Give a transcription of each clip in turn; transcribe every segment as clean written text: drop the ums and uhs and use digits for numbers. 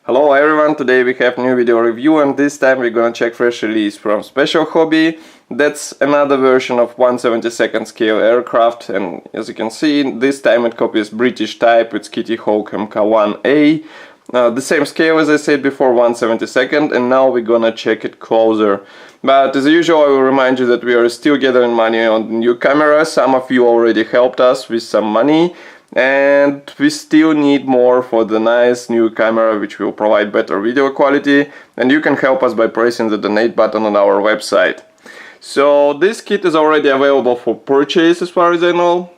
Hello everyone, today we have new video review and this time we're gonna check fresh release from Special Hobby. That's another version of 1/72nd scale aircraft, and as you can see this time it copies British type with Kittyhawk Mk.I. The same scale as I said before, 1/72nd, and now we're gonna check it closer. But as usual I will remind you that we are still gathering money on the new camera. Some of you already helped us with some money. And we still need more for the nice new camera, which will provide better video quality, and you can help us by pressing the donate button on our website. So this kit is already available for purchase as far as I know.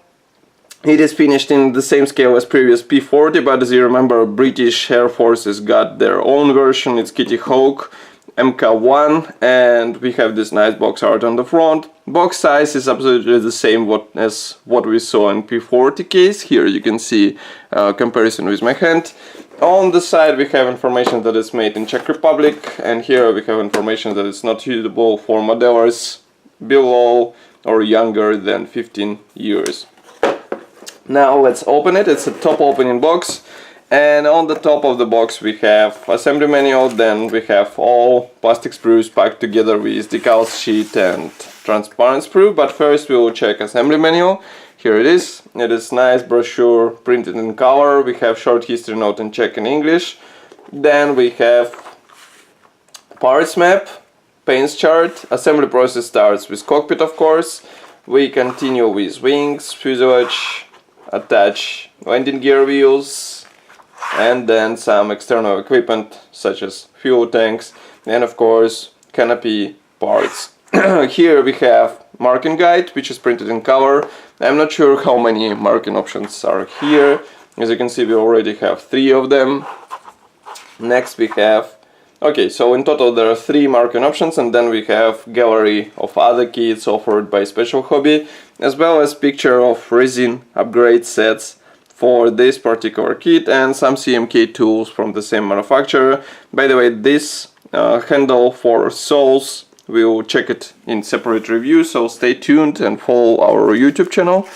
It is finished in the same scale as previous P40, but as you remember, British Air Force has got their own version. It's Kittyhawk Mk.I, and we have this nice box art on the front. Box size is absolutely the same as what we saw in P40 case. Here you can see comparison with my hand. On the side we have information that it's made in Czech Republic, and here we have information that it's not suitable for modelers below or younger than 15 years. Now let's open it. It's a top opening box. And on the top of the box we have assembly manual, then we have all plastic sprues packed together with decal sheet and transparent sprue. But first we will check assembly manual. Here it is. It is nice brochure printed in color. We have short history note in Czech and English. Then we have parts map, paints chart. Assembly process starts with cockpit, of course. We continue with wings, fuselage, attach landing gear wheels, and then some external equipment such as fuel tanks, and of course canopy parts. Here we have marking guide, which is printed in color. I'm not sure how many marking options are here. As you can see, we already have 3 of them. Next we have, okay, so in total there are 3 marking options, and then we have gallery of other kits offered by Special Hobby, as well as picture of resin upgrade sets for this particular kit and some CMK tools from the same manufacturer. By the way, this handle for soles, we'll check it in separate review, so stay tuned and follow our YouTube channel.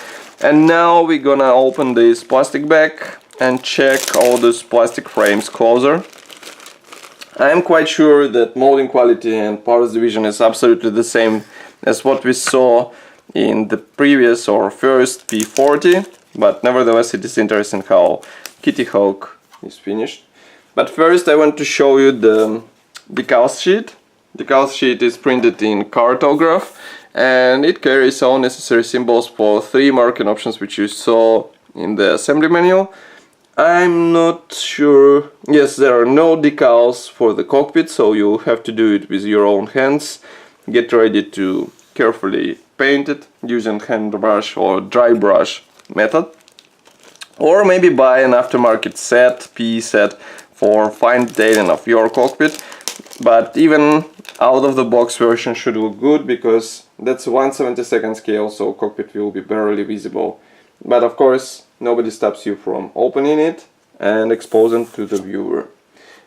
And now we're gonna open this plastic bag and check all these plastic frames closer. I am quite sure that molding quality and parts division is absolutely the same as what we saw in the previous or first P40. But nevertheless it is interesting how Kittyhawk is finished. But first I want to show you the decal sheet. Decal sheet is printed in cartograph, and it carries all necessary symbols for 3 marking options which you saw in the assembly manual. I'm not sure, yes, there are no decals for the cockpit, so you have to do it with your own hands. Get ready to carefully paint it using hand brush or dry brush method, or maybe buy an aftermarket set, PE set, for fine detailing of your cockpit. But even out of the box version should look good, because that's 1/72nd scale, so cockpit will be barely visible. But of course nobody stops you from opening it and exposing to the viewer.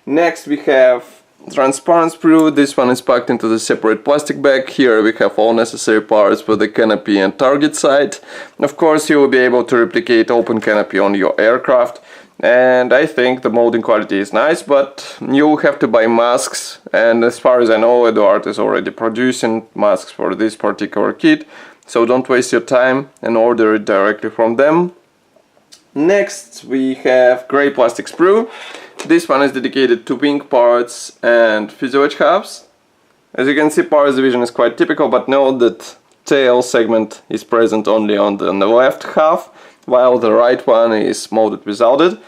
Next we have transparent sprue. This one is packed into the separate plastic bag. Here we have all necessary parts for the canopy and target side. Of course you will be able to replicate open canopy on your aircraft, and I think the molding quality is nice, but you have to buy masks, and as far as I know Eduard is already producing masks for this particular kit, so don't waste your time and order it directly from them. Next we have grey plastic sprue. This one is dedicated to wing parts and fuselage halves. As you can see, parts division is quite typical, but note that tail segment is present only on the left half, while the right one is molded without it.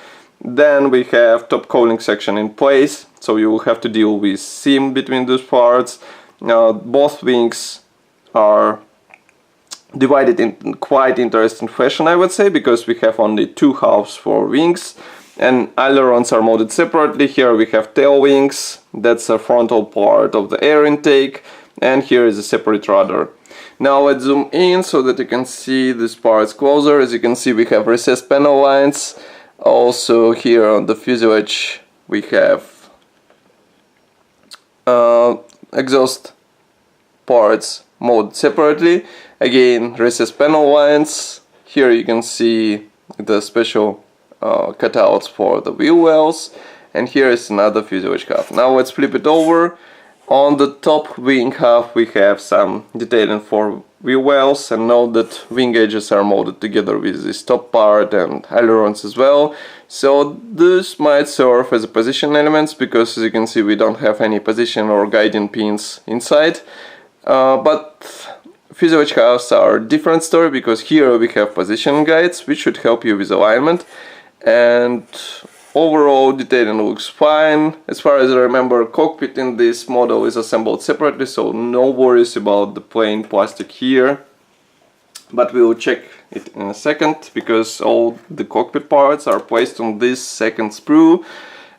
Then we have top cowling section in place, so you will have to deal with seam between those parts. Now both wings are divided in quite interesting fashion, I would say, because we have only 2 halves for wings, and ailerons are molded separately. Here we have tail wings, that's a frontal part of the air intake, and here is a separate rudder. Now let's zoom in so that you can see these parts closer. As you can see, we have recessed panel lines. Also here on the fuselage we have exhaust parts molded separately. Again, recessed panel lines. Here you can see the special cutouts for the wheel wells, and here is another fuselage half. Now let's flip it over. On the top wing half we have some detailing for wheel wells, and note that wing edges are molded together with this top part and ailerons as well. So this might serve as a position elements, because as you can see we don't have any position or guiding pins inside. But fuselage halves are a different story, because here we have position guides which should help you with alignment, and overall detailing looks fine. As far as I remember, cockpit in this model is assembled separately, so no worries about the plain plastic here. But we will check it in a second, because all the cockpit parts are placed on this second sprue.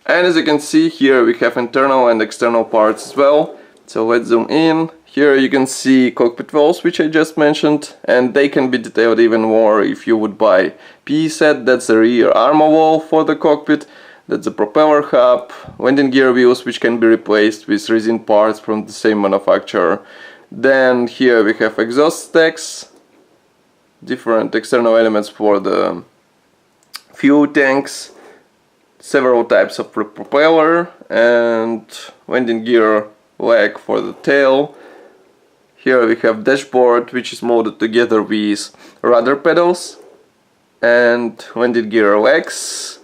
And as you can see here we have internal and external parts as well. So let's zoom in. Here you can see cockpit walls, which I just mentioned, and they can be detailed even more if you would buy PE set. That's the rear armor wall for the cockpit, that's the propeller hub, landing gear wheels which can be replaced with resin parts from the same manufacturer. Then here we have exhaust stacks, different external elements for the fuel tanks, several types of propeller, and landing gear leg for the tail. Here we have dashboard, which is molded together with rudder pedals, and landing gear legs,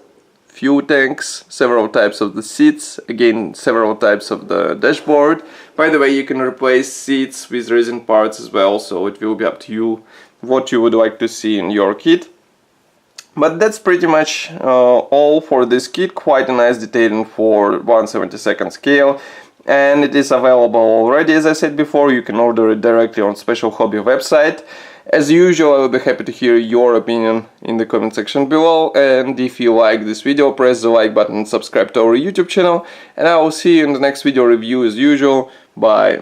fuel tanks, several types of the seats, again several types of the dashboard. By the way, you can replace seats with resin parts as well, so it will be up to you what you would like to see in your kit. But that's pretty much all for this kit. Quite a nice detailing for 1/72 scale. And it is available already, as I said before. You can order it directly on Special Hobby website. As usual, I will be happy to hear your opinion in the comment section below, and if you like this video, press the like button and subscribe to our YouTube channel, and I will see you in the next video review as usual. Bye!